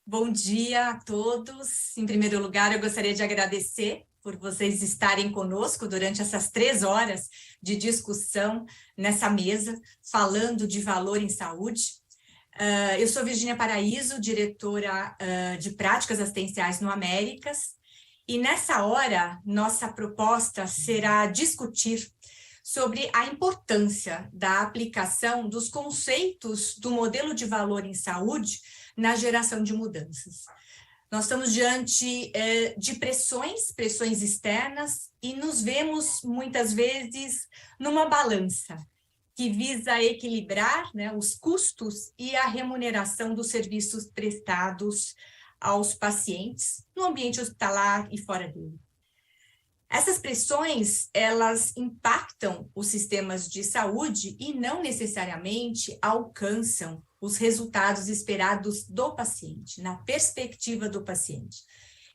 Bom dia a todos. Em primeiro lugar, eu gostaria de agradecer por vocês estarem conosco durante essas 3 horas de discussão nessa mesa, falando de valor em saúde. Eu sou Virgínia Paraíso, diretora de práticas assistenciais no Américas, e nessa hora, nossa proposta será discutir sobre a importância da aplicação dos conceitos do modelo de valor em saúde na geração de mudanças. Nós estamos diante de pressões externas, e nos vemos muitas vezes numa balança que visa equilibrar, né, os custos e a remuneração dos serviços prestados aos pacientes no ambiente hospitalar e fora dele. Essas pressões, elas impactam os sistemas de saúde e não necessariamente alcançam os resultados esperados do paciente, na perspectiva do paciente.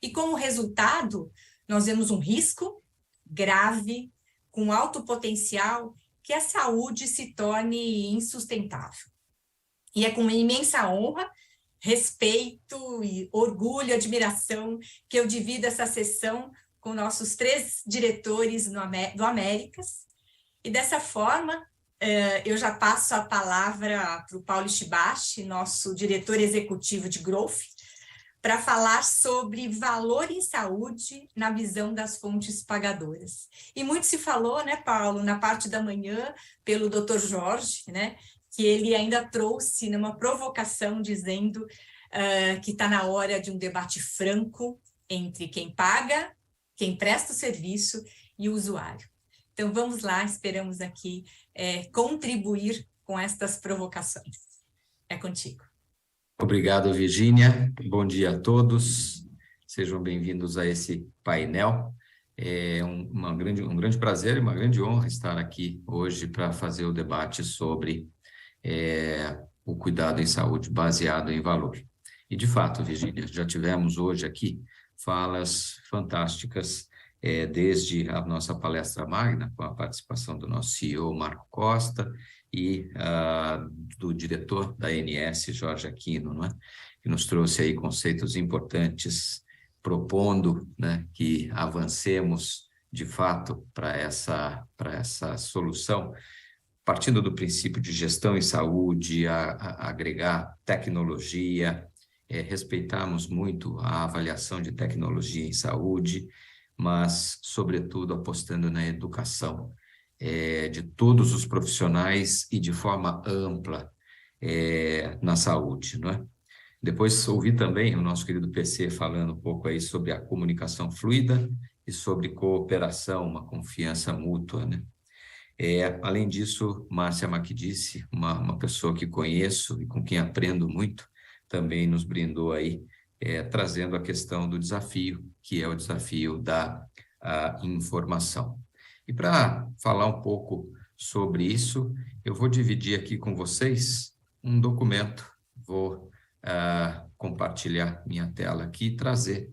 E como resultado, nós vemos um risco grave, com alto potencial, que a saúde se torne insustentável. E é com imensa honra, respeito e orgulho, admiração, que eu divido essa sessão com nossos 3 diretores do Américas, e dessa forma eu já passo a palavra para o Paulo Shibashi, nosso diretor executivo de Growth, para falar sobre valor em saúde na visão das fontes pagadoras. E muito se falou, né, Paulo, na parte da manhã, pelo Dr. Jorge, né, que ele ainda trouxe numa provocação dizendo que está na hora de um debate franco entre quem paga, quem presta o serviço e o usuário. Então, vamos lá, esperamos aqui contribuir com estas provocações. É contigo. Obrigado, Virgínia. Bom dia a todos. Sejam bem-vindos a esse painel. É um grande prazer e uma grande honra estar aqui hoje para fazer o debate sobre o cuidado em saúde baseado em valor. E, de fato, Virgínia, já tivemos hoje aqui falas fantásticas, desde a nossa palestra magna, com a participação do nosso CEO, Marco Costa, e do diretor da ANS, Jorge Aquino, não é? Que nos trouxe aí conceitos importantes, propondo, né, que avancemos, de fato, para essa solução, partindo do princípio de gestão em saúde, agregar tecnologia, respeitarmos muito a avaliação de tecnologia em saúde, mas, sobretudo, apostando na educação de todos os profissionais e de forma ampla na saúde, não é? Depois ouvi também o nosso querido PC falando um pouco aí sobre a comunicação fluida e sobre cooperação, uma confiança mútua, né? Além disso, Márcia Macchidice, uma pessoa que conheço e com quem aprendo muito, também nos brindou aí, trazendo a questão do desafio, que é o desafio da informação. E para falar um pouco sobre isso, eu vou dividir aqui com vocês um documento. Vou compartilhar minha tela aqui e trazer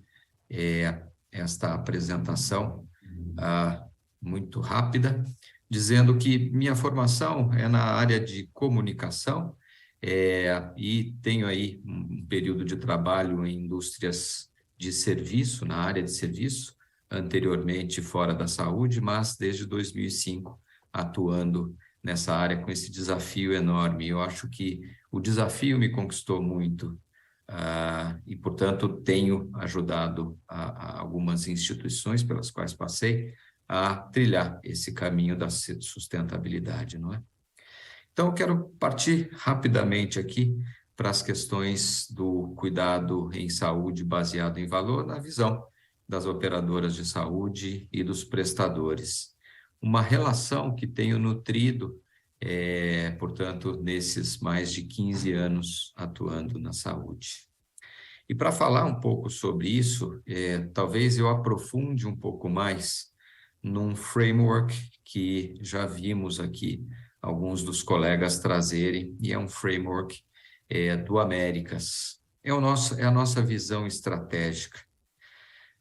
esta apresentação muito rápida, dizendo que minha formação é na área de comunicação, e tenho aí um período de trabalho em indústrias de serviço, na área de serviço, anteriormente fora da saúde, mas desde 2005 atuando nessa área com esse desafio enorme. Eu acho que o desafio me conquistou muito e, portanto, tenho ajudado a algumas instituições pelas quais passei a trilhar esse caminho da sustentabilidade, não é? Então, eu quero partir rapidamente aqui para as questões do cuidado em saúde baseado em valor na visão das operadoras de saúde e dos prestadores. Uma relação que tenho nutrido, portanto, nesses mais de 15 anos atuando na saúde. E para falar um pouco sobre isso, talvez eu aprofunde um pouco mais num framework que já vimos aqui alguns dos colegas trazerem, e é um framework do Américas. É a nossa visão estratégica.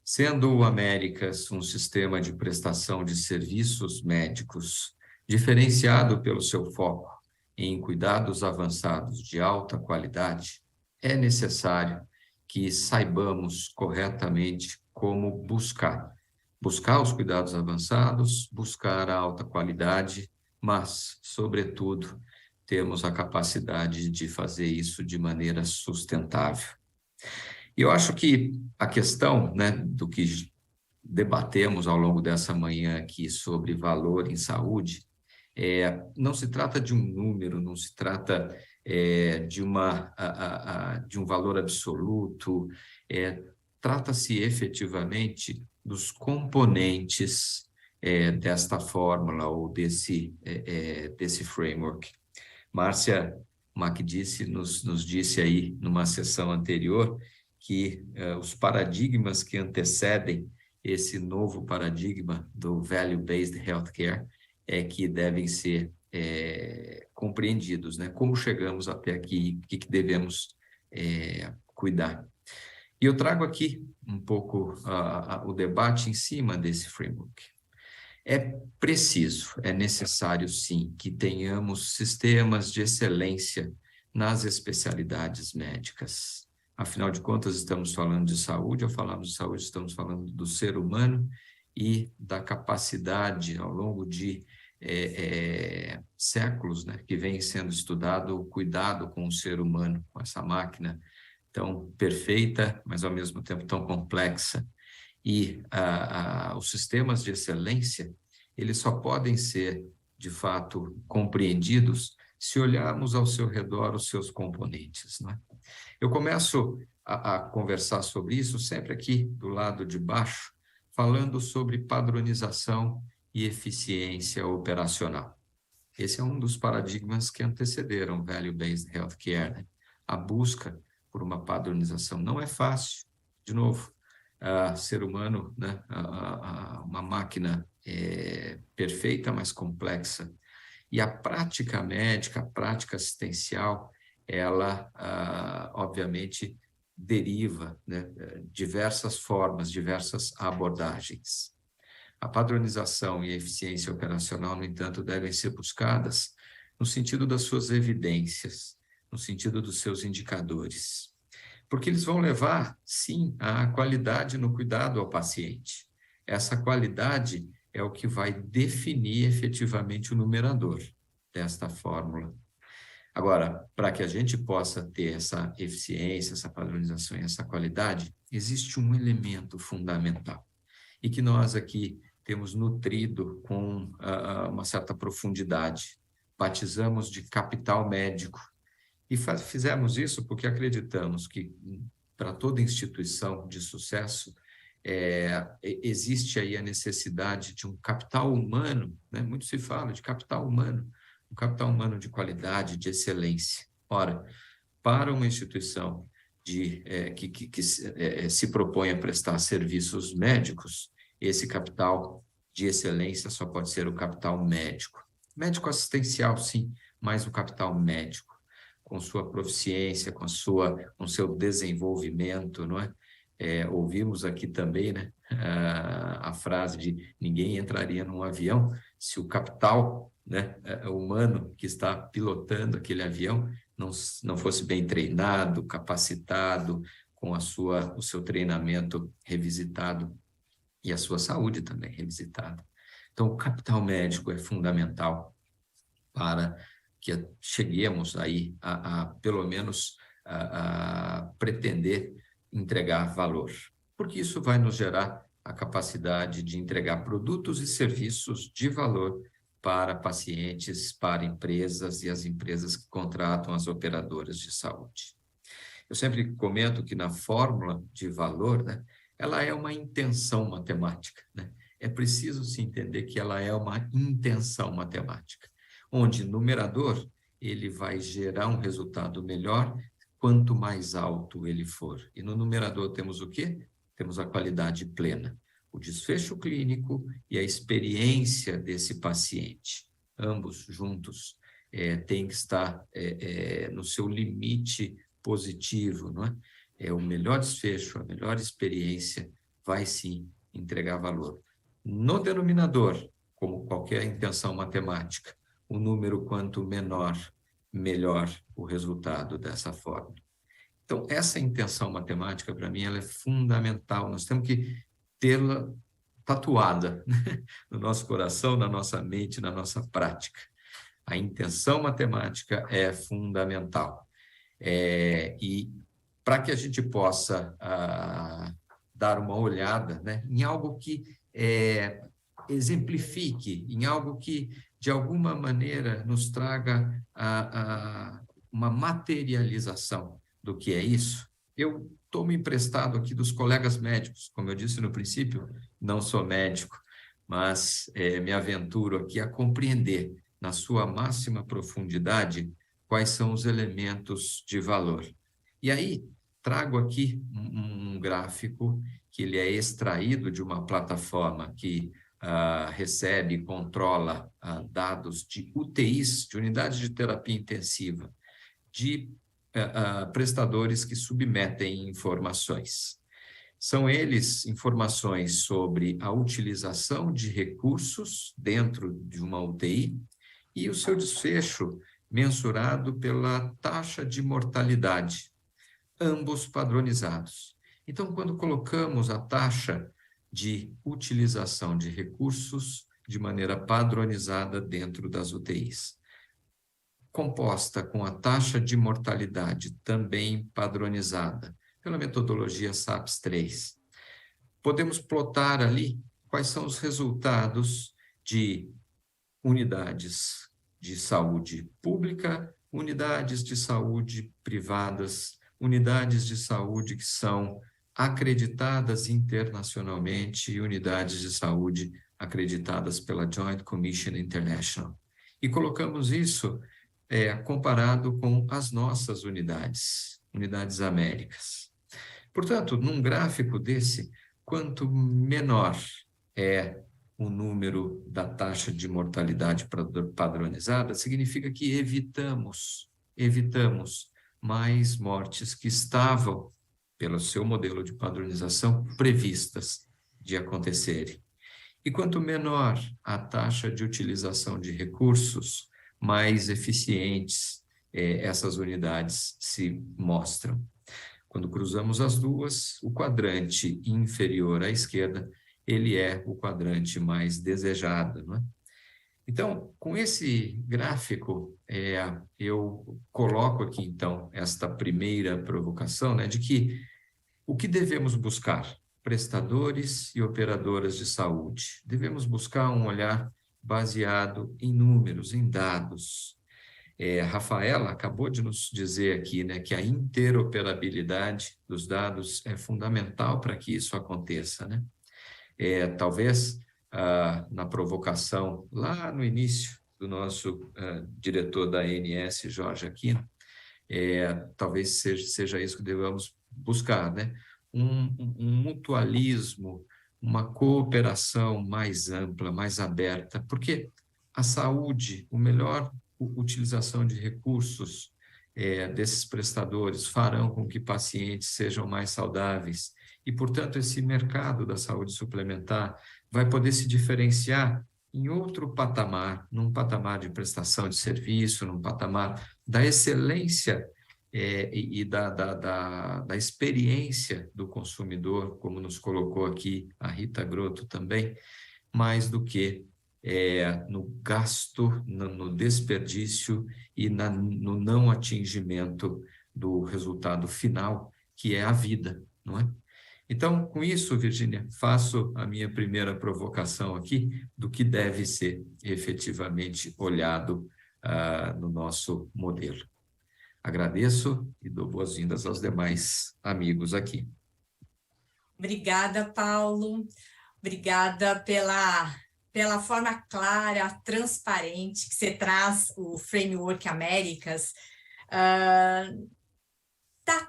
Sendo o Américas um sistema de prestação de serviços médicos diferenciado pelo seu foco em cuidados avançados de alta qualidade, é necessário que saibamos corretamente como buscar os cuidados avançados, buscar a alta qualidade, mas, sobretudo, temos a capacidade de fazer isso de maneira sustentável. E eu acho que a questão, né, do que debatemos ao longo dessa manhã aqui sobre valor em saúde, não se trata de um número, não se trata de um valor absoluto, trata-se efetivamente dos componentes desta fórmula ou desse framework. Márcia Macdisse nos disse aí numa sessão anterior que os paradigmas que antecedem esse novo paradigma do Value-Based Healthcare que devem ser compreendidos, né? Como chegamos até aqui, o que devemos cuidar. E eu trago aqui um pouco o debate em cima desse framework. É preciso, é necessário, sim, que tenhamos sistemas de excelência nas especialidades médicas. Afinal de contas, estamos falando de saúde, ao falarmos de saúde, estamos falando do ser humano e da capacidade, ao longo de séculos, né, que vem sendo estudado o cuidado com o ser humano, com essa máquina tão perfeita, mas ao mesmo tempo tão complexa. E os sistemas de excelência, eles só podem ser, de fato, compreendidos se olharmos ao seu redor os seus componentes, né? Eu começo a conversar sobre isso sempre aqui do lado de baixo, falando sobre padronização e eficiência operacional. Esse é um dos paradigmas que antecederam o Value-Based Healthcare, né? A busca por uma padronização não é fácil. De novo, ser humano, né? Uma máquina perfeita, mas complexa. E a prática médica, a prática assistencial, ela, obviamente, deriva, né, diversas formas, diversas abordagens. A padronização e a eficiência operacional, no entanto, devem ser buscadas no sentido das suas evidências, no sentido dos seus indicadores, porque eles vão levar, sim, à qualidade no cuidado ao paciente. Essa qualidade é o que vai definir efetivamente o numerador desta fórmula. Agora, para que a gente possa ter essa eficiência, essa padronização e essa qualidade, existe um elemento fundamental e que nós aqui temos nutrido com uma certa profundidade. Batizamos de capital médico. E fizemos isso porque acreditamos que para toda instituição de sucesso existe aí a necessidade de um capital humano, né? Muito se fala de capital humano, um capital humano de qualidade, de excelência. Ora, para uma instituição que se propõe a prestar serviços médicos, esse capital de excelência só pode ser o capital médico. Médico assistencial, sim, mas o capital médico, com sua proficiência, com seu desenvolvimento, não é? Ouvimos aqui também, né, a frase de ninguém entraria num avião se o capital, né, humano que está pilotando aquele avião não fosse bem treinado, capacitado, com o seu treinamento revisitado e a sua saúde também revisitada. Então, o capital médico é fundamental para que cheguemos aí pelo menos, a pretender entregar valor, porque isso vai nos gerar a capacidade de entregar produtos e serviços de valor para pacientes, para empresas e as empresas que contratam as operadoras de saúde. Eu sempre comento que na fórmula de valor, né, ela é uma intenção matemática, né? É preciso se entender que ela é uma intenção matemática, onde o numerador ele vai gerar um resultado melhor quanto mais alto ele for. E no numerador temos o quê? Temos a qualidade plena, o desfecho clínico e a experiência desse paciente. Ambos juntos têm que estar no seu limite positivo, não é? O melhor desfecho, a melhor experiência vai sim entregar valor. No denominador, como qualquer intenção matemática, o número quanto menor, melhor o resultado dessa forma. Então, essa intenção matemática, para mim, ela é fundamental. Nós temos que tê-la tatuada, né, no nosso coração, na nossa mente, na nossa prática. A intenção matemática é fundamental. E para que a gente possa dar uma olhada, né, em algo que exemplifique, em algo que, de alguma maneira, nos traga uma materialização do que é isso, eu tomo emprestado aqui dos colegas médicos. Como eu disse no princípio, não sou médico, mas me aventuro aqui a compreender, na sua máxima profundidade, quais são os elementos de valor. E aí, trago aqui um gráfico que ele é extraído de uma plataforma que recebe e controla dados de UTIs, de unidades de terapia intensiva, de prestadores que submetem informações. São eles informações sobre a utilização de recursos dentro de uma UTI e o seu desfecho mensurado pela taxa de mortalidade, ambos padronizados. Então, quando colocamos a taxa de utilização de recursos de maneira padronizada dentro das UTIs, composta com a taxa de mortalidade também padronizada pela metodologia SAPS-3, podemos plotar ali quais são os resultados de unidades de saúde pública, unidades de saúde privadas, unidades de saúde que são acreditadas internacionalmente e unidades de saúde acreditadas pela Joint Commission International. E colocamos isso comparado com as nossas unidades Américas. Portanto, num gráfico desse, quanto menor é o número da taxa de mortalidade padronizada, significa que evitamos mais mortes que estavam, pelo seu modelo de padronização, previstas de acontecerem. E quanto menor a taxa de utilização de recursos, mais eficientes essas unidades se mostram. Quando cruzamos as duas, o quadrante inferior à esquerda, ele é o quadrante mais desejado, não é? Então, com esse gráfico, eu coloco aqui, então, esta primeira provocação, né, de que o que devemos buscar? Prestadores e operadoras de saúde. Devemos buscar um olhar baseado em números, em dados. A Rafaela acabou de nos dizer aqui, né, que a interoperabilidade dos dados é fundamental para que isso aconteça, né? Talvez na provocação, lá no início do nosso diretor da ANS, Jorge Aquino, talvez seja isso que devemos buscar, né? Um mutualismo, uma cooperação mais ampla, mais aberta, porque a saúde, a melhor utilização de recursos desses prestadores farão com que pacientes sejam mais saudáveis e, portanto, esse mercado da saúde suplementar vai poder se diferenciar em outro patamar, num patamar de prestação de serviço, num patamar da excelência e da experiência do consumidor, como nos colocou aqui a Rita Grotto também, mais do que no gasto, no desperdício e no não atingimento do resultado final, que é a vida, não é? Então, com isso, Virgínia, faço a minha primeira provocação aqui do que deve ser efetivamente olhado no nosso modelo. Agradeço e dou boas-vindas aos demais amigos aqui. Obrigada, Paulo. Obrigada pela forma clara, transparente que você traz o Framework Américas. Está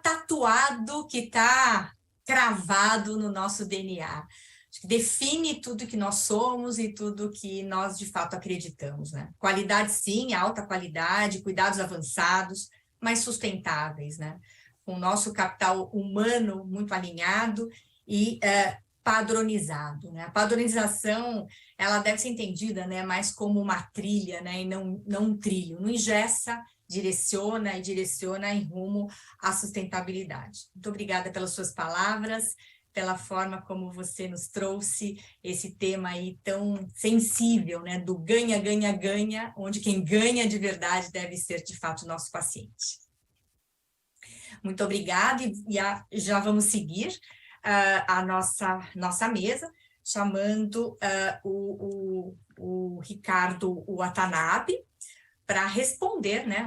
tatuado, que está cravado no nosso DNA. Acho que define tudo que nós somos e tudo que nós, de fato, acreditamos, né? Qualidade, sim, alta qualidade, cuidados avançados, mas sustentáveis, né? Com o nosso capital humano muito alinhado e padronizado, né? A padronização, ela deve ser entendida, né, mais como uma trilha, né, e não um trilho. Não engessa direciona em rumo à sustentabilidade. Muito obrigada pelas suas palavras, pela forma como você nos trouxe esse tema aí tão sensível, né, do ganha, ganha, ganha, onde quem ganha de verdade deve ser, de fato, o nosso paciente. Muito obrigada, e já vamos seguir a nossa mesa, chamando o Ricardo Watanabe para responder, né,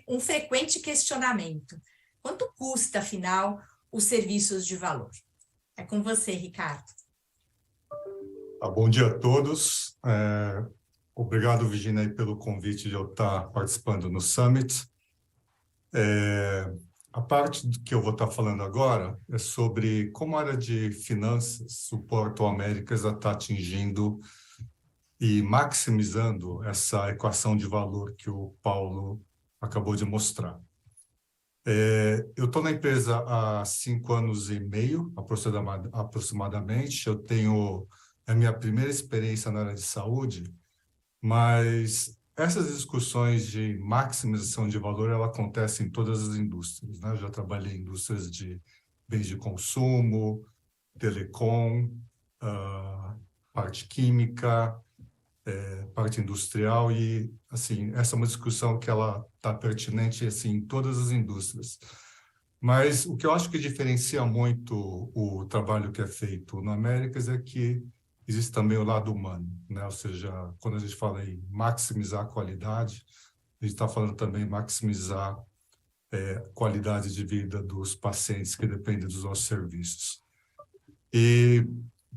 um frequente questionamento. Quanto custa, afinal, os serviços de valor? É com você, Ricardo. Bom dia a todos. Obrigado, Virginia, pelo convite de eu estar participando no Summit. A parte que eu vou estar falando agora é sobre como a área de finanças, o Porto Américas, está atingindo e maximizando essa equação de valor que o Paulo acabou de mostrar. Eu estou na empresa há 5 anos e meio, aproximadamente. Eu tenho a minha primeira experiência na área de saúde, mas essas discussões de maximização de valor, ela acontece em todas as indústrias, né? Eu já trabalhei em indústrias de bens de consumo, telecom, parte química, parte industrial, e assim, essa é uma discussão que ela está pertinente assim em todas as indústrias. Mas o que eu acho que diferencia muito o trabalho que é feito no Américas é que existe também o lado humano, né? Ou seja, quando a gente fala em maximizar a qualidade, a gente está falando também em maximizar a qualidade de vida dos pacientes que dependem dos nossos serviços. E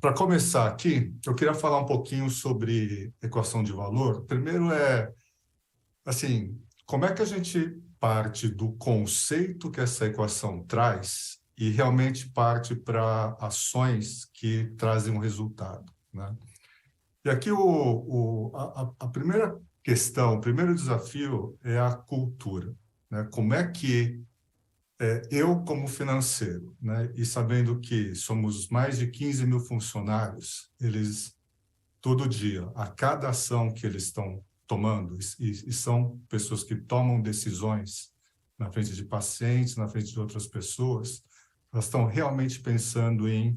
para começar aqui, eu queria falar um pouquinho sobre equação de valor. Primeiro assim, como é que a gente parte do conceito que essa equação traz e realmente parte para ações que trazem um resultado, né? E aqui a primeira questão, o primeiro desafio é a cultura, né? Como é que eu, como financeiro, né, e sabendo que somos mais de 15 mil funcionários, eles, todo dia, a cada ação que eles estão tomando, e são pessoas que tomam decisões na frente de pacientes, na frente de outras pessoas, elas estão realmente pensando em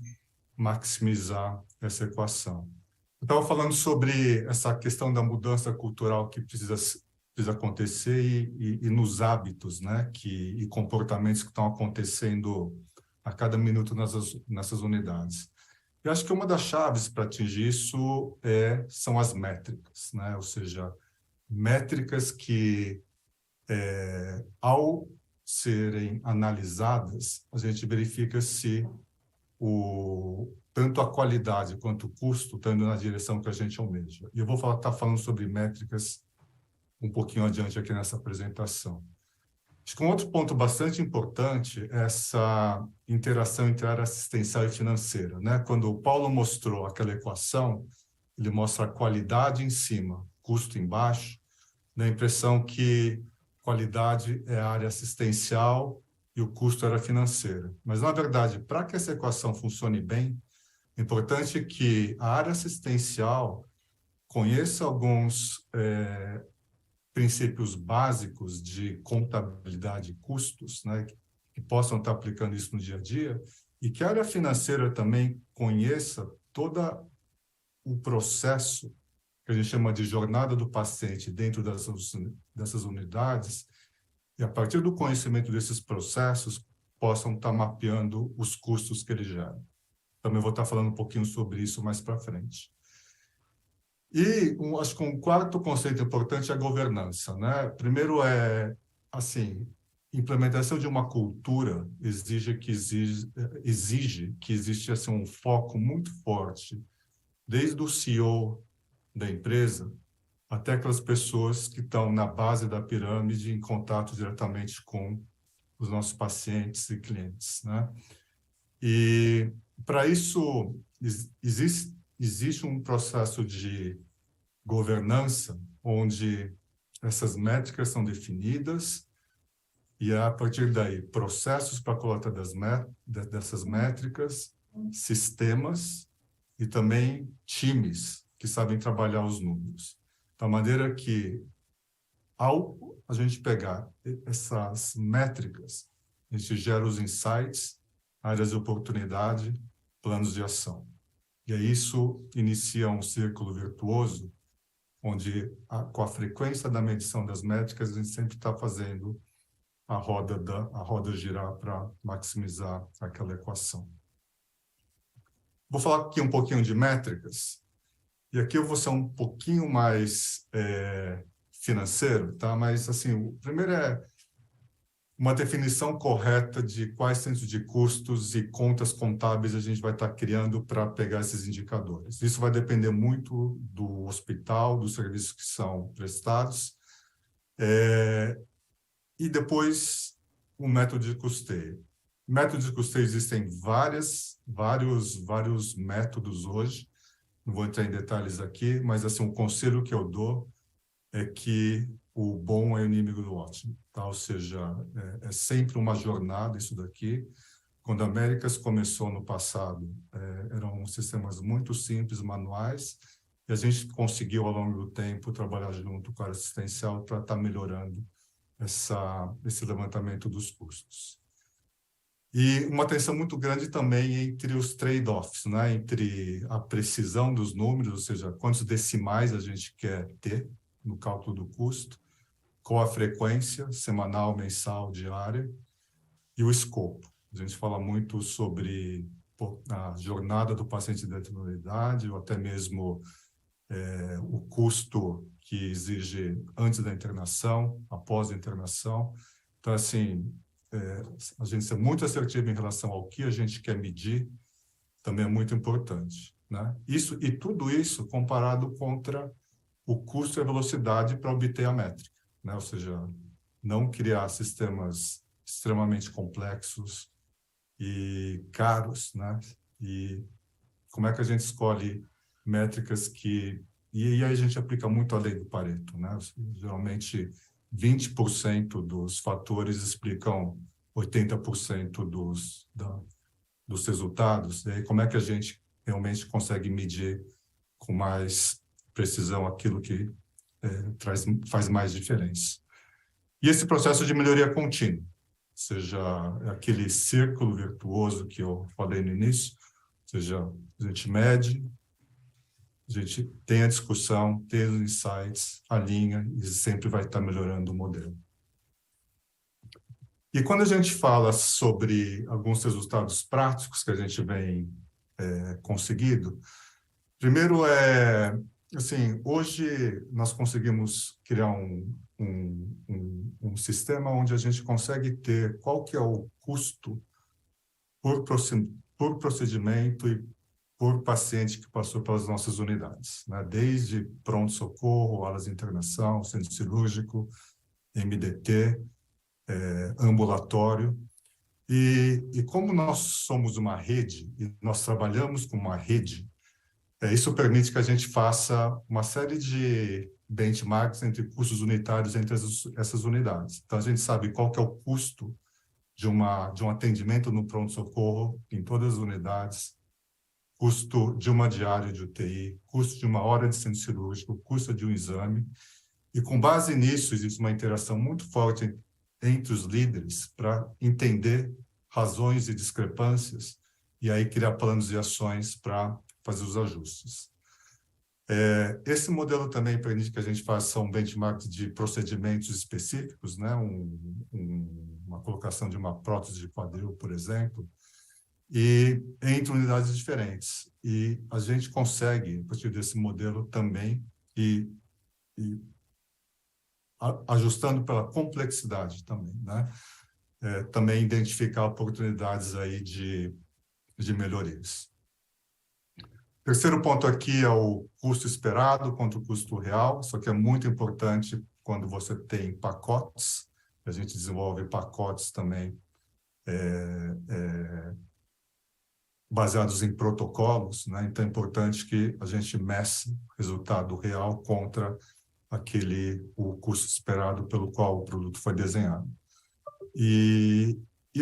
maximizar essa equação. Eu estava falando sobre essa questão da mudança cultural que precisa acontecer e nos hábitos, né, e comportamentos que estão acontecendo a cada minuto nessas unidades. Eu acho que uma das chaves para atingir isso são as métricas, né? Ou seja, métricas que, ao serem analisadas, a gente verifica se tanto a qualidade quanto o custo estão indo na direção que a gente almeja. E eu vou estar falando sobre métricas um pouquinho adiante aqui nessa apresentação. Acho que um outro ponto bastante importante é essa interação entre a área assistencial e financeira, né? Quando o Paulo mostrou aquela equação, ele mostra a qualidade em cima, custo embaixo, dá a impressão que qualidade é a área assistencial e o custo era financeiro. Mas, na verdade, para que essa equação funcione bem, é importante que a área assistencial conheça alguns princípios básicos de contabilidade e custos, né, que possam estar aplicando isso no dia a dia, e que a área financeira também conheça todo o processo que a gente chama de jornada do paciente dentro dessas unidades, e a partir do conhecimento desses processos, possam estar mapeando os custos que ele gera. Também vou estar falando um pouquinho sobre isso mais para frente. E acho que um quarto conceito importante é a governança, né? Primeiro assim, implementação de uma cultura exige que existe assim, um foco muito forte, desde o CEO da empresa até aquelas pessoas que estão na base da pirâmide em contato diretamente com os nossos pacientes e clientes, né? E para isso existe um processo de governança onde essas métricas são definidas e a partir daí processos para a coleta dessas métricas, sistemas e também times que sabem trabalhar os números. Da maneira que ao a gente pegar essas métricas, a gente gera os insights, áreas de oportunidade, planos de ação. E aí isso inicia um círculo virtuoso, onde, com a frequência da medição das métricas, a gente sempre está fazendo a roda girar para maximizar aquela equação. Vou falar aqui um pouquinho de métricas, e aqui eu vou ser um pouquinho mais financeiro, tá? Mas, assim, o primeiro é uma definição correta de quais centros de custos e contas contábeis a gente vai estar criando para pegar esses indicadores. Isso vai depender muito do hospital, dos serviços que são prestados, e depois o método de custeio. Métodos de custeio existem vários métodos hoje, não vou entrar em detalhes aqui, mas assim, o conselho que eu dou é que o bom é inimigo do ótimo, tá? Ou seja, é sempre uma jornada isso daqui. Quando a Américas começou no passado, eram sistemas muito simples, manuais, e a gente conseguiu, ao longo do tempo, trabalhar junto com a área assistencial para estar melhorando esse levantamento dos custos. E uma atenção muito grande também entre os trade-offs, né? Entre a precisão dos números, ou seja, quantos decimais a gente quer ter no cálculo do custo, qual a frequência, semanal, mensal, diária, e o escopo. A gente fala muito sobre a jornada do paciente dentro da unidade, ou até mesmo o custo que exige antes da internação, após a internação. Então, assim, a gente ser muito assertivo em relação ao que a gente quer medir também é muito importante, né? E tudo isso comparado contra o custo e a velocidade para obter a métrica, né? Ou seja, não criar sistemas extremamente complexos e caros, né? E como é que a gente escolhe métricas que... E aí a gente aplica muito a lei do Pareto, né? Geralmente, 20% dos fatores explicam 80% dos resultados. E aí, como é que a gente realmente consegue medir com mais precisão aquilo que faz mais diferença? E esse processo de melhoria contínua, ou seja, aquele círculo virtuoso que eu falei no início, ou seja, a gente mede, a gente tem a discussão, tem os insights, alinha e sempre vai estar melhorando o modelo. E quando a gente fala sobre alguns resultados práticos que a gente vem conseguindo, primeiro assim, hoje nós conseguimos criar um sistema onde a gente consegue ter qual que é o custo por procedimento e por paciente que passou pelas nossas unidades, né? Desde pronto-socorro, alas de internação, centro cirúrgico, MDT, ambulatório. E como nós somos uma rede, e nós trabalhamos com uma rede, isso permite que a gente faça uma série de benchmarks entre custos unitários entre essas unidades. Então, a gente sabe qual que é o custo de um atendimento no pronto-socorro em todas as unidades, custo de uma diária de UTI, custo de uma hora de centro cirúrgico, custo de um exame. E, com base nisso, existe uma interação muito forte entre os líderes para entender razões e discrepâncias e aí criar planos e ações para fazer os ajustes. Esse modelo também permite que a gente faça um benchmark de procedimentos específicos, né? Uma colocação de uma prótese de quadril, por exemplo, e entre unidades diferentes. E a gente consegue, a partir desse modelo também, ajustando pela complexidade também, né? Também identificar oportunidades aí de melhorias. Terceiro ponto aqui é o custo esperado contra o custo real. Isso aqui é muito importante quando você tem pacotes. A gente desenvolve pacotes também baseados em protocolos, né? Então é importante que a gente meça o resultado real contra o custo esperado pelo qual o produto foi desenhado. E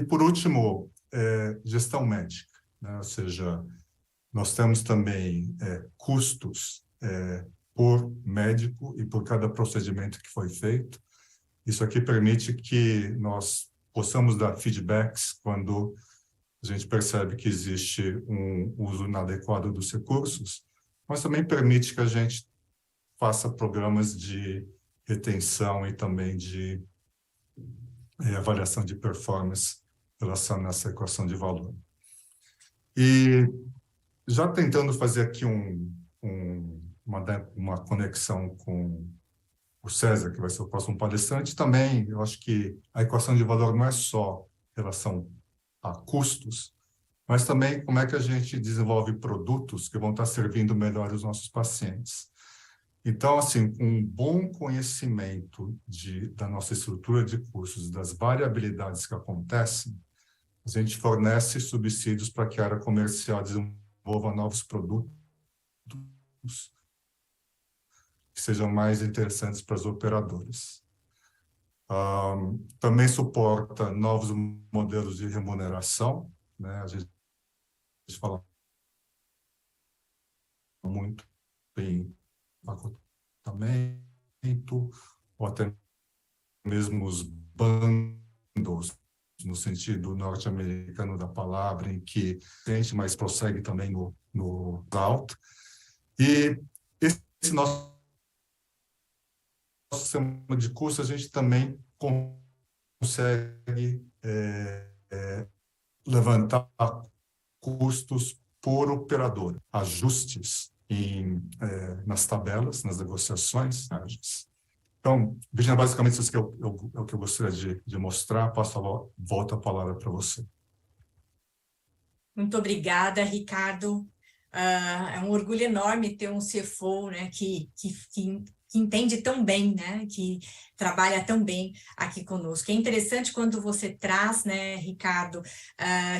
por último, gestão médica, né? Ou seja, nós temos também custos por médico e por cada procedimento que foi feito. Isso aqui permite que nós possamos dar feedbacks quando a gente percebe que existe um uso inadequado dos recursos, mas também permite que a gente faça programas de retenção e também de avaliação de performance relacionada a essa equação de valor. E já tentando fazer aqui uma conexão com o César, que vai ser o próximo palestrante, também eu acho que a equação de valor não é só em relação a custos, mas também como é que a gente desenvolve produtos que vão estar servindo melhor os nossos pacientes. Então, assim, um bom conhecimento da nossa estrutura de custos, das variabilidades que acontecem, a gente fornece subsídios para que a área comercial desenvolva novos produtos que sejam mais interessantes para as operadoras. Também suporta novos modelos de remuneração, né? A gente fala muito em acortamento, ou até mesmo os bundles, no sentido norte-americano da palavra, em que sente, mas prossegue também no alto. E esse nosso sistema de custos, a gente também consegue levantar custos por operador, ajustes nas tabelas, nas negociações. Então, Virginia, basicamente isso é o que eu gostaria de mostrar. Volto a palavra para você. Muito obrigada, Ricardo. É um orgulho enorme ter um CFO, né, que entende tão bem, né, que trabalha tão bem aqui conosco. É interessante quando você traz, né, Ricardo,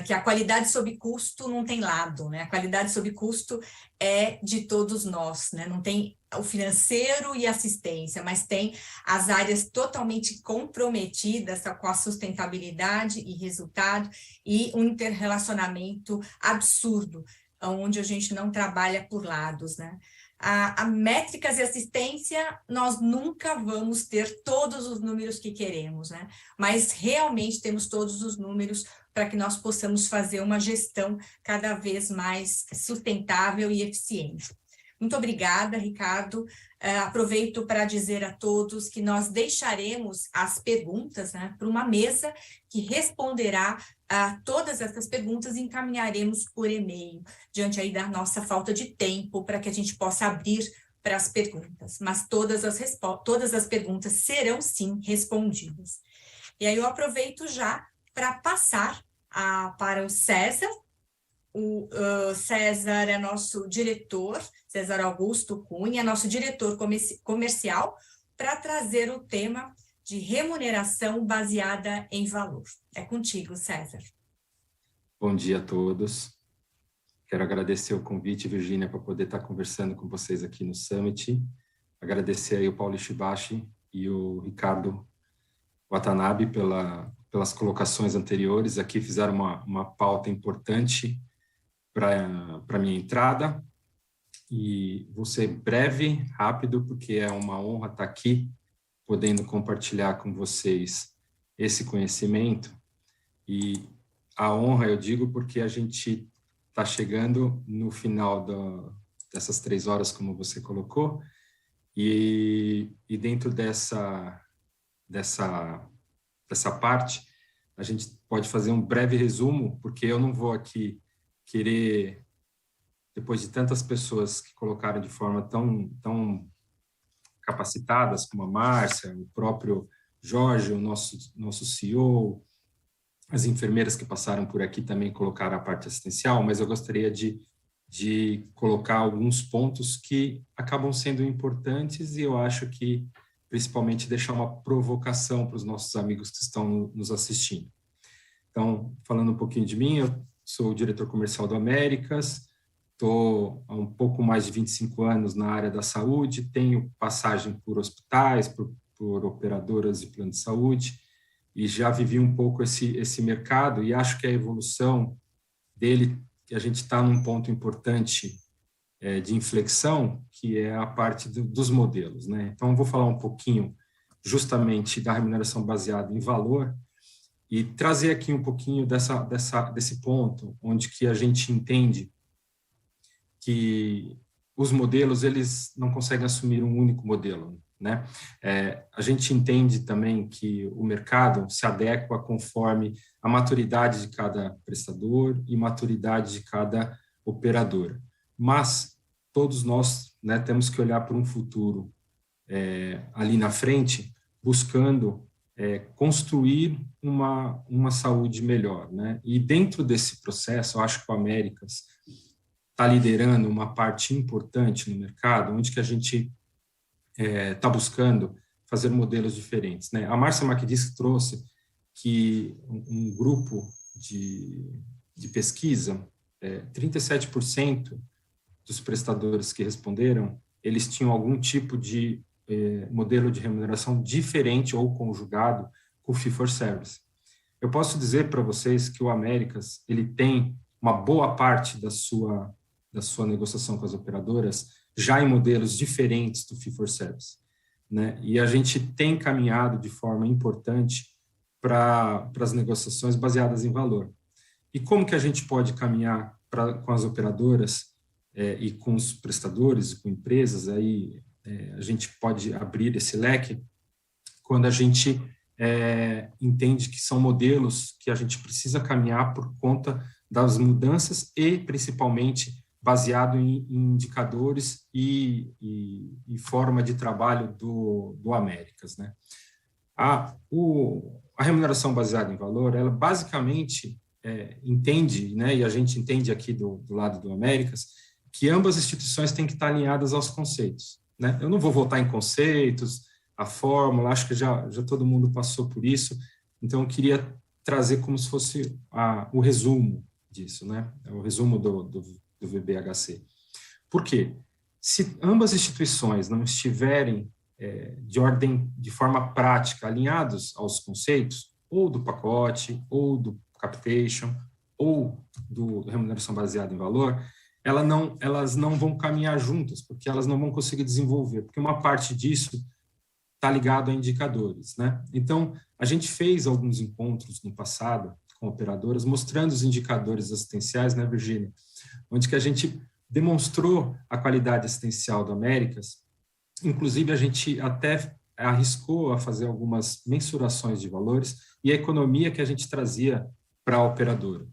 que a qualidade sob custo não tem lado, né, a qualidade sob custo é de todos nós, né, não tem o financeiro e assistência, mas tem as áreas totalmente comprometidas com a sustentabilidade e resultado e um interrelacionamento absurdo, onde a gente não trabalha por lados, né? A métricas e assistência, nós nunca vamos ter todos os números que queremos, né? Mas realmente temos todos os números para que nós possamos fazer uma gestão cada vez mais sustentável e eficiente. Muito obrigada, Ricardo. Aproveito para dizer a todos que nós deixaremos as perguntas, né, para uma mesa que responderá a todas essas perguntas e encaminharemos por e-mail, diante aí da nossa falta de tempo, para que a gente possa abrir para as perguntas. Mas todas as perguntas serão, sim, respondidas. E aí eu aproveito já para passar para o César. O César é nosso diretor, César Augusto Cunha, nosso diretor comercial, para trazer o tema de remuneração baseada em valor. É contigo, César. Bom dia a todos. Quero agradecer o convite, Virginia, para poder estar conversando com vocês aqui no Summit. Agradecer aí o Paulo Ishibashi e o Ricardo Watanabe pelas colocações anteriores. Aqui fizeram uma pauta importante para minha entrada, e vou ser breve, rápido, porque é uma honra estar aqui, podendo compartilhar com vocês esse conhecimento, e a honra eu digo porque a gente está chegando no final dessas 3 horas, como você colocou, e dentro dessa parte, a gente pode fazer um breve resumo, porque eu não vou aqui querer, depois de tantas pessoas que colocaram de forma tão capacitadas, como a Márcia, o próprio Jorge, o nosso CEO, as enfermeiras que passaram por aqui também colocaram a parte assistencial, mas eu gostaria de colocar alguns pontos que acabam sendo importantes, e eu acho que, principalmente, deixar uma provocação para os nossos amigos que estão nos assistindo. Então, falando um pouquinho de mim, eu sou o diretor comercial do Américas, estou há um pouco mais de 25 anos na área da saúde, tenho passagem por hospitais, por operadoras de plano de saúde, e já vivi um pouco esse mercado, e acho que a evolução dele, que a gente está num ponto importante de inflexão, que é a parte dos modelos, né? Então, eu vou falar um pouquinho justamente da remuneração baseada em valor, e trazer aqui um pouquinho desse ponto, onde que a gente entende que os modelos, eles não conseguem assumir um único modelo, né? A gente entende também que o mercado se adequa conforme a maturidade de cada prestador e maturidade de cada operadora. Mas todos nós, né, temos que olhar para um futuro ali na frente, buscando construir uma saúde melhor, né? E dentro desse processo, eu acho que o Américas está liderando uma parte importante no mercado, onde que a gente está buscando fazer modelos diferentes, né? A Márcia Macdisc trouxe que um grupo de pesquisa, 37% dos prestadores que responderam, eles tinham algum tipo de modelo de remuneração diferente ou conjugado com o Fee for Service. Eu posso dizer para vocês que o Américas, ele tem uma boa parte da sua negociação com as operadoras já em modelos diferentes do Fee for Service, né? E a gente tem caminhado de forma importante para as negociações baseadas em valor. E como que a gente pode caminhar com as operadoras e com os prestadores, com empresas, aí a gente pode abrir esse leque quando a gente entende que são modelos que a gente precisa caminhar por conta das mudanças e, principalmente, baseado em indicadores e forma de trabalho do Américas, né? A remuneração baseada em valor, ela basicamente entende, né, e a gente entende aqui do lado do Américas, que ambas as instituições têm que estar alinhadas aos conceitos, né? Eu não vou voltar em conceitos, a fórmula, acho que já todo mundo passou por isso, então eu queria trazer como se fosse o resumo disso, né? O resumo do VBHC. Por quê? Se ambas as instituições não estiverem de forma prática alinhados aos conceitos, ou do pacote, ou do capitation, ou do remuneração baseada em valor, elas não vão caminhar juntas, porque elas não vão conseguir desenvolver, porque uma parte disso está ligado a indicadores, né? Então, a gente fez alguns encontros no passado com operadoras, mostrando os indicadores assistenciais, né, Virgínia? Onde que a gente demonstrou a qualidade assistencial do Américas, inclusive a gente até arriscou a fazer algumas mensurações de valores e a economia que a gente trazia para a operadora.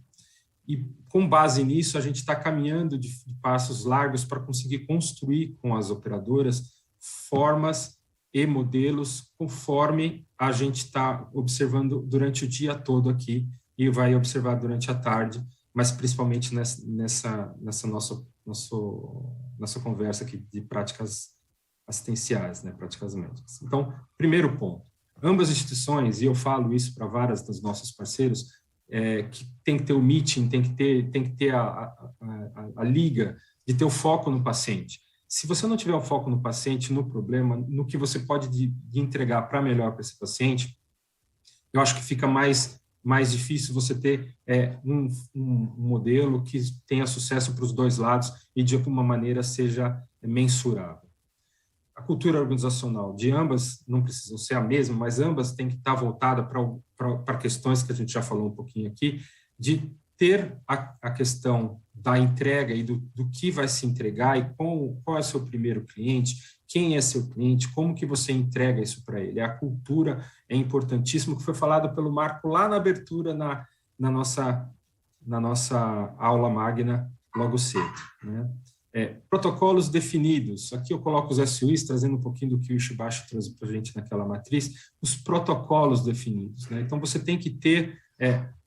E com base nisso, a gente está caminhando de passos largos para conseguir construir com as operadoras formas e modelos conforme a gente está observando durante o dia todo aqui e vai observar durante a tarde, mas principalmente nessa nossa conversa aqui de práticas assistenciais, né, práticas médicas. Então, primeiro ponto, ambas as instituições, e eu falo isso para várias dos nossos parceiros, que tem que ter o meeting, tem que ter a liga, de ter o foco no paciente. Se você não tiver o foco no paciente, no problema, no que você pode de entregar para melhor para esse paciente, eu acho que fica mais difícil você ter um modelo que tenha sucesso para os dois lados e de alguma maneira seja mensurável. A cultura organizacional de ambas não precisa ser a mesma, mas ambas têm que estar voltada para questões que a gente já falou um pouquinho aqui, de ter a questão da entrega e do que vai se entregar e qual é o seu primeiro cliente, quem é seu cliente, como que você entrega isso para ele. A cultura é importantíssimo, que foi falado pelo Marco lá na abertura, na nossa aula magna, logo cedo, né? Protocolos definidos. Aqui eu coloco os SUIs, trazendo um pouquinho do que o Ishibashi trouxe para a gente naquela matriz, os protocolos definidos, né? Então, você tem que ter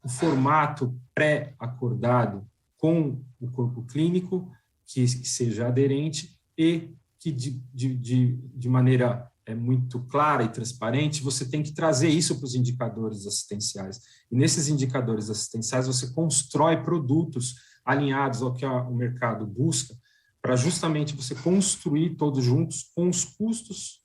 o formato pré-acordado com o corpo clínico, que seja aderente e que de maneira muito clara e transparente, você tem que trazer isso para os indicadores assistenciais. E nesses indicadores assistenciais, você constrói produtos alinhados ao que o mercado busca, para justamente você construir todos juntos com os custos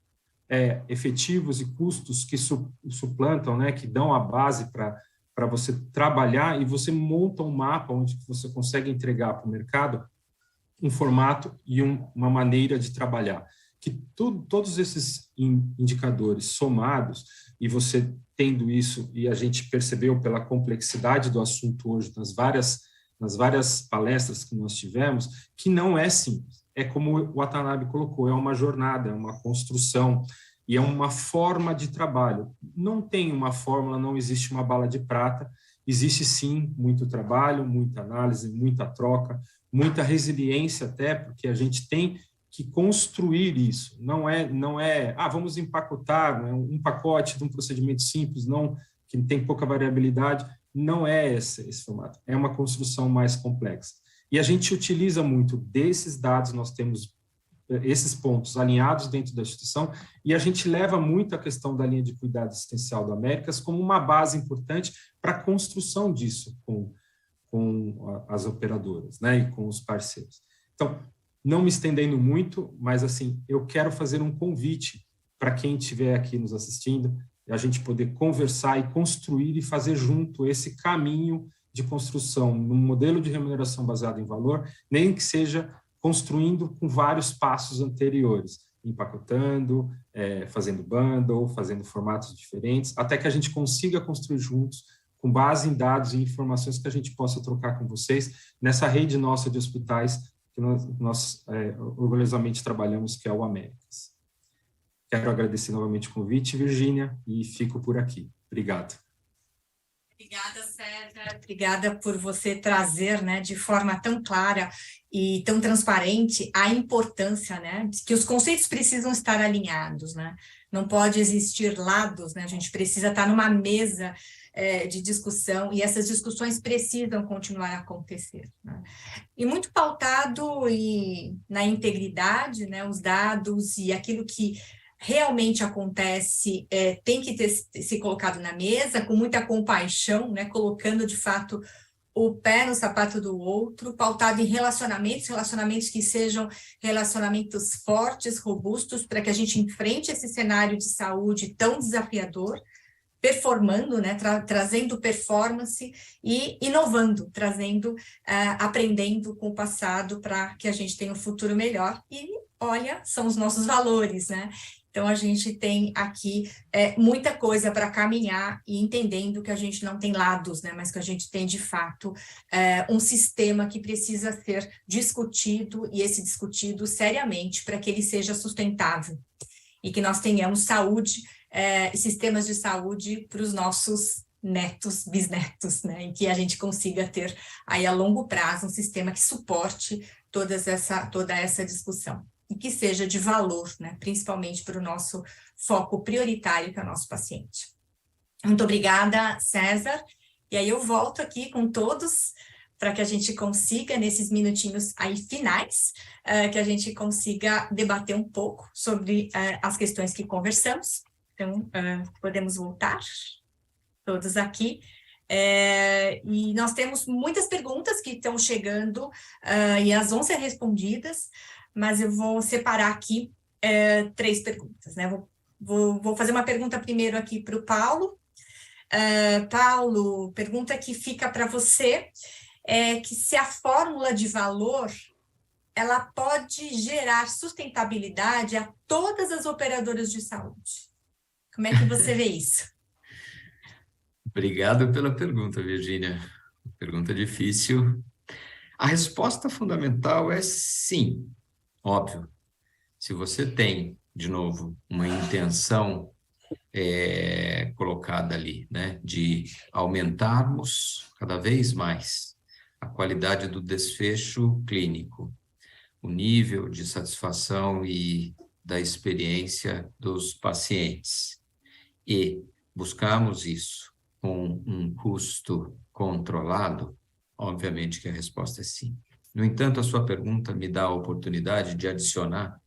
efetivos e custos que suplantam, né, que dão a base para você trabalhar, e você monta um mapa onde você consegue entregar para o mercado um formato e uma maneira de trabalhar, que todos esses indicadores somados, e você tendo isso, e a gente percebeu pela complexidade do assunto hoje, nas várias palestras que nós tivemos, que não é simples. É como o Watanabe colocou, é uma jornada, é uma construção, e é uma forma de trabalho. Não tem uma fórmula, não existe uma bala de prata, existe sim muito trabalho, muita análise, muita troca, muita resiliência até, porque a gente tem que construir isso. Não é vamos empacotar, não é um pacote de um procedimento simples, não, que tem pouca variabilidade, não é esse formato, é uma construção mais complexa. E a gente utiliza muito desses dados, nós temos esses pontos alinhados dentro da instituição, e a gente leva muito a questão da linha de cuidado assistencial do Américas como uma base importante para a construção disso com as operadoras, né, e com os parceiros. Então, não me estendendo muito, mas assim, eu quero fazer um convite para quem estiver aqui nos assistindo, a gente poder conversar e construir e fazer junto esse caminho de construção num modelo de remuneração baseado em valor, nem que seja construindo com vários passos anteriores, empacotando, fazendo bundle, fazendo formatos diferentes, até que a gente consiga construir juntos, com base em dados e informações que a gente possa trocar com vocês, nessa rede nossa de hospitais que nós orgulhosamente trabalhamos, que é o Américas. Quero agradecer novamente o convite, Virgínia, e fico por aqui. Obrigado. Obrigada, César. Obrigada por você trazer, né, de forma tão clara e tão transparente a importância, né, de que os conceitos precisam estar alinhados, né? Não pode existir lados, né? A gente precisa estar numa mesa de discussão e essas discussões precisam continuar a acontecer, né? E muito pautado na integridade, né? Os dados e aquilo que realmente acontece tem que ser colocado na mesa com muita compaixão, né, colocando de fato o pé no sapato do outro, pautado em relacionamentos que sejam relacionamentos fortes, robustos, para que a gente enfrente esse cenário de saúde tão desafiador, performando, né, trazendo performance e inovando, aprendendo com o passado para que a gente tenha um futuro melhor. E, olha, são os nossos valores, né? Então, a gente tem aqui muita coisa para caminhar e entendendo que a gente não tem lados, né, mas que a gente tem, de fato, um sistema que precisa ser discutido, e esse discutido seriamente para que ele seja sustentável e que nós tenhamos saúde, sistemas de saúde para os nossos netos, bisnetos, né, e que a gente consiga ter aí a longo prazo um sistema que suporte toda essa discussão e que seja de valor, né, principalmente para o nosso foco prioritário, que é o nosso paciente. Muito obrigada, César, e aí eu volto aqui com todos para que a gente consiga, nesses minutinhos aí finais, que a gente consiga debater um pouco sobre as questões que conversamos. Então, podemos voltar, todos aqui. E nós temos muitas perguntas que estão chegando e elas vão ser respondidas, mas eu vou separar aqui 3 perguntas, né? Vou fazer uma pergunta primeiro aqui para o Paulo. Paulo, pergunta que fica para você, que se a fórmula de valor, ela pode gerar sustentabilidade a todas as operadoras de saúde. Como é que você vê isso? Obrigado pela pergunta, Virgínia. Pergunta difícil. A resposta fundamental é sim, óbvio. Se você tem, de novo, uma intenção colocada ali, né, de aumentarmos cada vez mais a qualidade do desfecho clínico, o nível de satisfação e da experiência dos pacientes, e buscamos isso com um custo controlado, obviamente que a resposta é sim. No entanto, a sua pergunta me dá a oportunidade de adicionar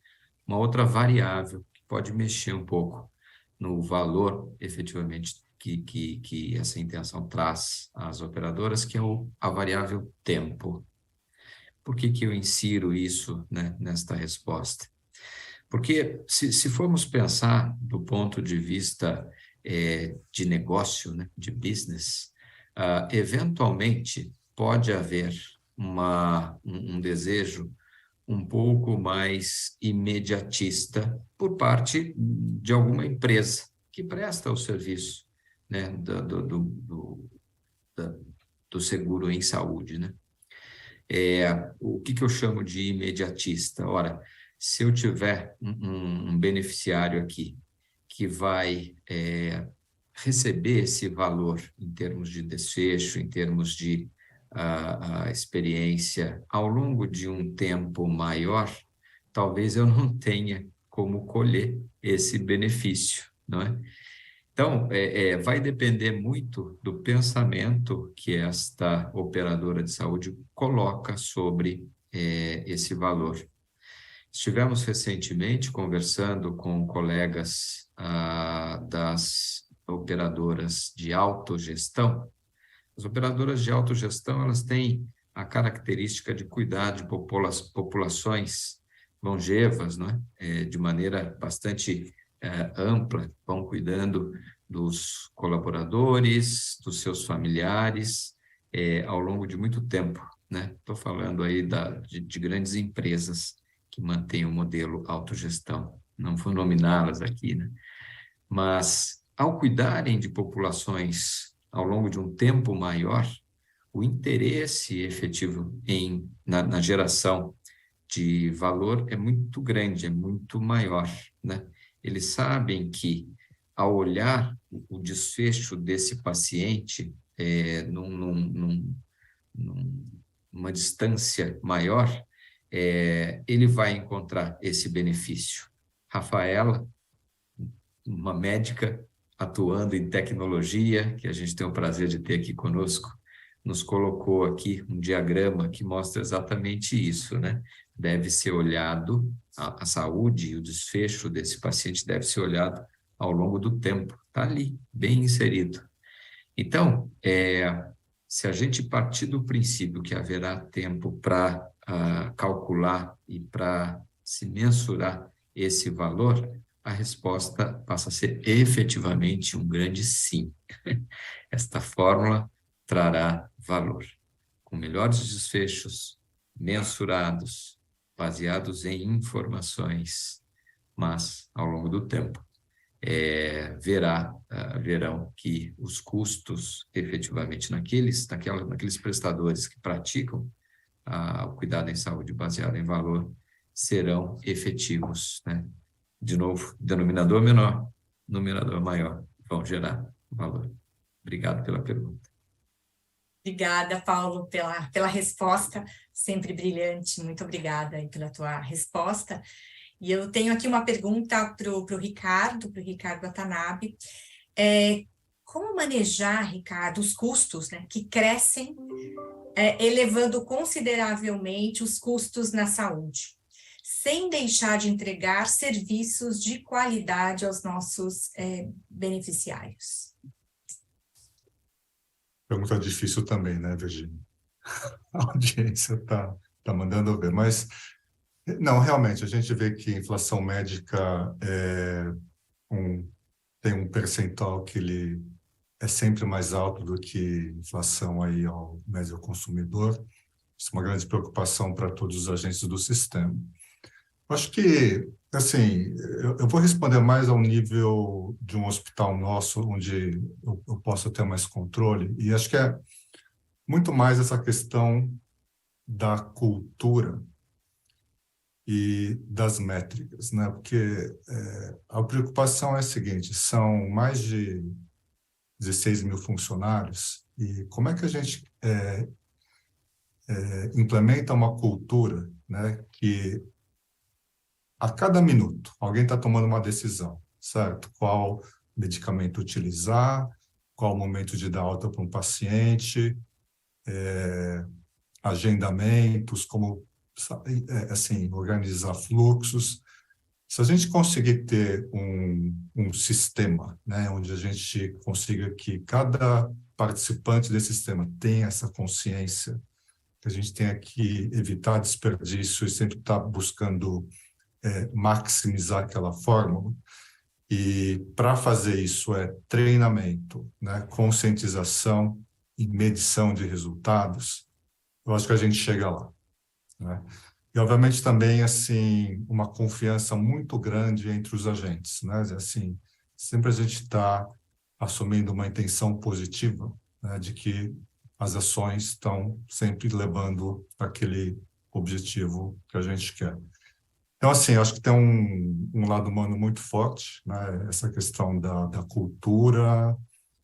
uma outra variável que pode mexer um pouco no valor, efetivamente, que essa intenção traz às operadoras, que é a variável tempo. Por que eu insiro isso, né, nesta resposta? Porque se formos pensar do ponto de vista de negócio, né, de business, eventualmente pode haver um desejo um pouco mais imediatista por parte de alguma empresa que presta o serviço, né, do seguro em saúde, né? O que eu chamo de imediatista? Ora, se eu tiver um beneficiário aqui que vai receber esse valor em termos de desfecho, em termos de a experiência ao longo de um tempo maior, talvez eu não tenha como colher esse benefício, não é? Então, vai depender muito do pensamento que esta operadora de saúde coloca sobre esse valor. Estivemos recentemente conversando com colegas das operadoras de autogestão. As operadoras de autogestão, elas têm a característica de cuidar de populações longevas, né? De maneira bastante ampla, vão cuidando dos colaboradores, dos seus familiares, ao longo de muito tempo, né? Estou falando aí de grandes empresas que mantêm o modelo autogestão, não vou nominá-las aqui, né? Mas, ao cuidarem de populações ao longo de um tempo maior, o interesse efetivo na geração de valor é muito grande, é muito maior, né? Eles sabem que, ao olhar o desfecho desse paciente numa distância maior, ele vai encontrar esse benefício. Rafaela, uma médica atuando em tecnologia, que a gente tem o prazer de ter aqui conosco, nos colocou aqui um diagrama que mostra exatamente isso, né? Deve ser olhado, a saúde e o desfecho desse paciente deve ser olhado ao longo do tempo. Está ali, bem inserido. Então, se a gente partir do princípio que haverá tempo para calcular e para se mensurar esse valor, a resposta passa a ser efetivamente um grande sim. Esta fórmula trará valor, com melhores desfechos, mensurados, baseados em informações, mas, ao longo do tempo, verão que os custos, efetivamente, naqueles prestadores que praticam o cuidado em saúde baseado em valor, serão efetivos, né? De novo, denominador menor, numerador maior, vão gerar valor. Obrigado pela pergunta. Obrigada, Paulo, pela resposta, sempre brilhante. Muito obrigada aí pela tua resposta. E eu tenho aqui uma pergunta para o Ricardo Watanabe. Como manejar, Ricardo, os custos, né, que crescem, elevando consideravelmente os custos na saúde, sem deixar de entregar serviços de qualidade aos nossos beneficiários? Pergunta difícil também, né, Virginia? A audiência está mandando ver, mas não, realmente, a gente vê que a inflação médica tem um percentual que ele é sempre mais alto do que inflação aí ao médio consumidor. Isso é uma grande preocupação para todos os agentes do sistema. Acho que, assim, eu vou responder mais ao nível de um hospital nosso, onde eu posso ter mais controle, e acho que é muito mais essa questão da cultura e das métricas, né? Porque a preocupação é a seguinte: são mais de 16 mil funcionários, e como é que a gente implementa uma cultura, né, que a cada minuto alguém está tomando uma decisão, certo? Qual medicamento utilizar, qual o momento de dar alta para um paciente, agendamentos, como assim, organizar fluxos. Se a gente conseguir ter um sistema, né, onde a gente consiga que cada participante desse sistema tenha essa consciência, que a gente tenha que evitar desperdício e sempre estar buscando maximizar aquela fórmula. E para fazer isso treinamento, né, conscientização e medição de resultados, eu acho que a gente chega lá, né? E, obviamente, também, assim, uma confiança muito grande entre os agentes, né? Assim, sempre a gente está assumindo uma intenção positiva, né, de que as ações estão sempre levando aquele objetivo que a gente quer. Então, assim, eu acho que tem um lado humano muito forte, né? Essa questão da cultura,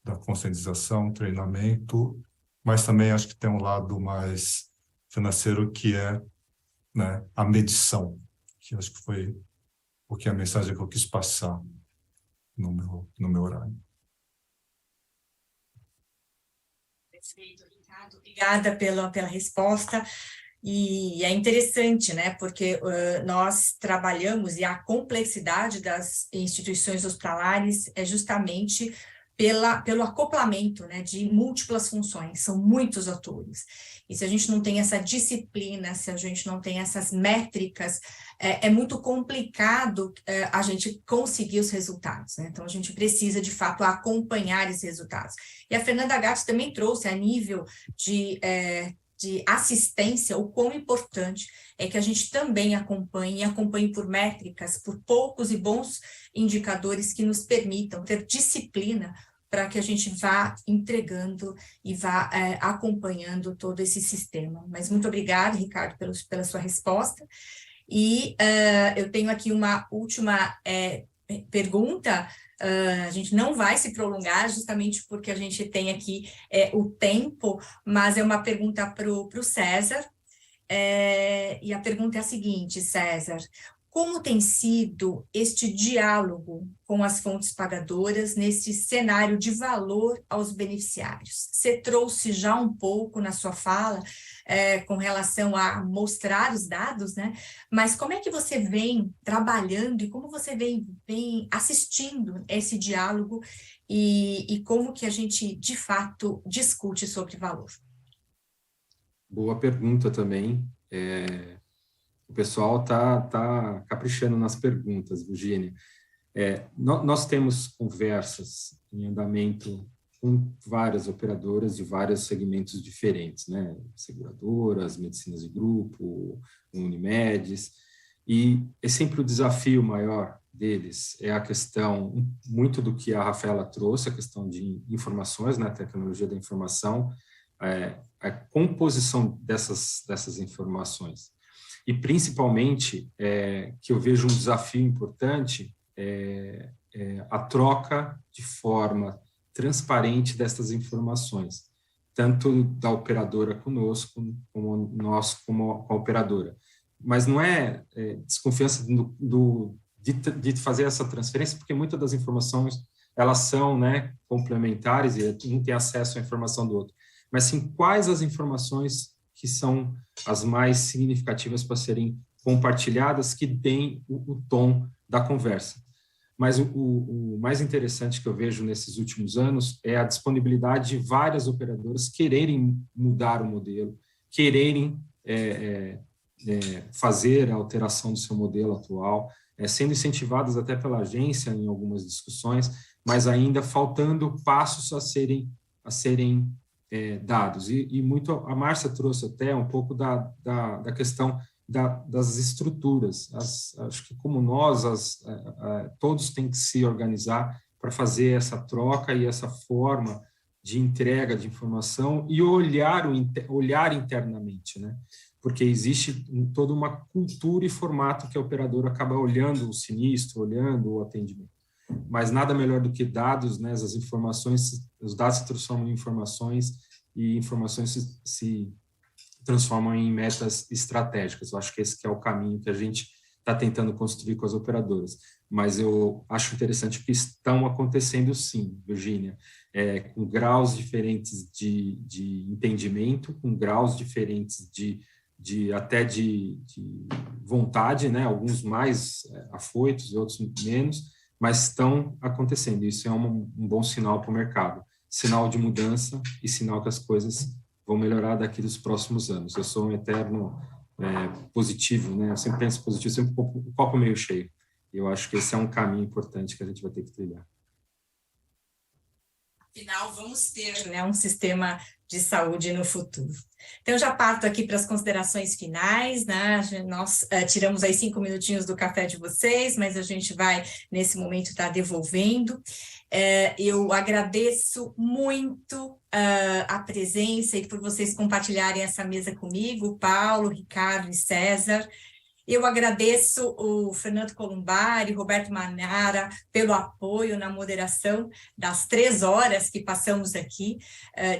da conscientização, treinamento, mas também acho que tem um lado mais financeiro, que é, né, a medição, que acho que foi o que a mensagem que eu quis passar no meu horário. Perfeito, Ricardo. Obrigada pela resposta. E é interessante, né? Porque nós trabalhamos, e a complexidade das instituições hospitalares é justamente pelo acoplamento, né, de múltiplas funções, são muitos atores. E se a gente não tem essa disciplina, se a gente não tem essas métricas, é muito complicado a gente conseguir os resultados, né? Então, a gente precisa, de fato, acompanhar esses resultados. E a Fernanda Gatti também trouxe, a nível de assistência, o quão importante é que a gente também acompanhe por métricas, por poucos e bons indicadores que nos permitam ter disciplina para que a gente vá entregando e vá acompanhando todo esse sistema. Mas muito obrigada, Ricardo, pela sua resposta. E eu tenho aqui uma última pergunta. A gente não vai se prolongar, justamente porque a gente tem aqui o tempo, mas é uma pergunta para o César. E a pergunta é a seguinte, César: como tem sido este diálogo com as fontes pagadoras nesse cenário de valor aos beneficiários? Você trouxe já um pouco na sua fala com relação a mostrar os dados, né? Mas como é que você vem trabalhando e como você vem assistindo esse diálogo e como que a gente, de fato, discute sobre valor? Boa pergunta também. O pessoal tá caprichando nas perguntas, Virginia. Nós temos conversas em andamento com várias operadoras de vários segmentos diferentes, né? Seguradoras, medicinas de grupo, Unimedes, e é sempre o desafio maior deles é a questão, muito do que a Rafaela trouxe, a questão de informações, né? A tecnologia da informação, a composição dessas informações. E, principalmente, que eu vejo um desafio importante a troca de forma transparente dessas informações, tanto da operadora conosco, como nós com a operadora. Mas não é desconfiança de fazer essa transferência, porque muitas das informações, elas são, né, complementares e um tem acesso à informação do outro. Mas sim, quais as informações que são as mais significativas para serem compartilhadas, que deem o tom da conversa. Mas o mais interessante que eu vejo nesses últimos anos é a disponibilidade de várias operadoras quererem mudar o modelo, quererem fazer a alteração do seu modelo atual, sendo incentivadas até pela agência em algumas discussões, mas ainda faltando passos a serem dados. E muito a Márcia trouxe até um pouco da questão das estruturas. Acho que como nós, todos têm que se organizar para fazer essa troca e essa forma de entrega de informação e olhar internamente, né? Porque existe toda uma cultura e formato que a operadora acaba olhando o sinistro, olhando o atendimento. Mas nada melhor do que dados, né? As informações, os dados se transformam em informações e informações se transformam em metas estratégicas. Eu acho que esse que é o caminho que a gente está tentando construir com as operadoras. Mas eu acho interessante que estão acontecendo sim, Virginia, com graus diferentes de entendimento, com graus diferentes até de vontade, né? Alguns mais afoitos, outros menos, mas estão acontecendo. Isso é um bom sinal para o mercado. Sinal de mudança e sinal que as coisas vão melhorar daqui dos próximos anos. Eu sou um eterno positivo, né? Eu sempre penso positivo, sempre o copo meio cheio. E eu acho que esse é um caminho importante que a gente vai ter que trilhar. Afinal, vamos ter, né, um sistema de saúde no futuro. Então, já parto aqui para as considerações finais, né? Nós tiramos aí 5 minutinhos do café de vocês, mas a gente vai, nesse momento, estar devolvendo. Eu agradeço muito a presença e por vocês compartilharem essa mesa comigo, Paulo, Ricardo e César. Eu agradeço o Fernando Columbari, Roberto Manara, pelo apoio na moderação das 3 horas que passamos aqui,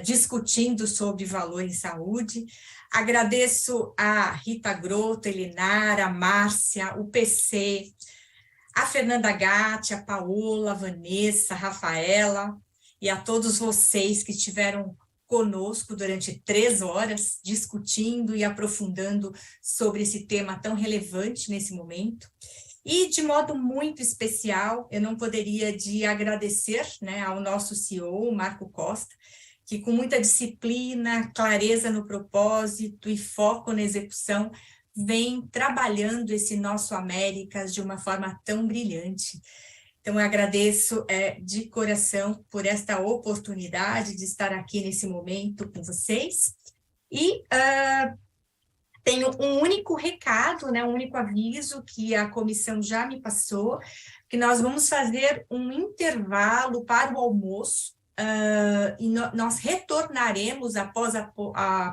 discutindo sobre valor em saúde. Agradeço a Rita Grotto, Elinara, a Márcia, o PC, a Fernanda Gatti, a Paola, a Vanessa, a Rafaela, e a todos vocês que estiveram conosco durante 3 horas, discutindo e aprofundando sobre esse tema tão relevante nesse momento. E, de modo muito especial, eu não poderia de agradecer, né, ao nosso CEO, Marco Costa, que com muita disciplina, clareza no propósito e foco na execução, vem trabalhando esse nosso Américas de uma forma tão brilhante. Então, eu agradeço de coração por esta oportunidade de estar aqui nesse momento com vocês. E tenho um único recado, né, um único aviso que a comissão já me passou, que nós vamos fazer um intervalo para o almoço, e nós retornaremos após a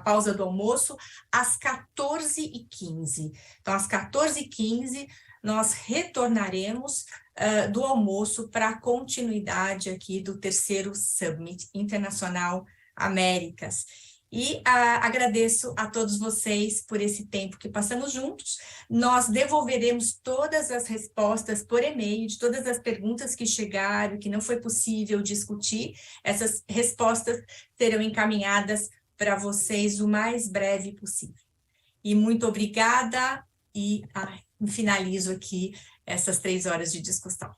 pausa do almoço às 14h15. Então, às 14h15, nós retornaremos do almoço para a continuidade aqui do 3º Summit Internacional Américas. E agradeço a todos vocês por esse tempo que passamos juntos. Nós devolveremos todas as respostas por e-mail de todas as perguntas que chegaram, que não foi possível discutir. Essas respostas serão encaminhadas para vocês o mais breve possível. E muito obrigada e finalizo aqui essas 3 horas de discussão.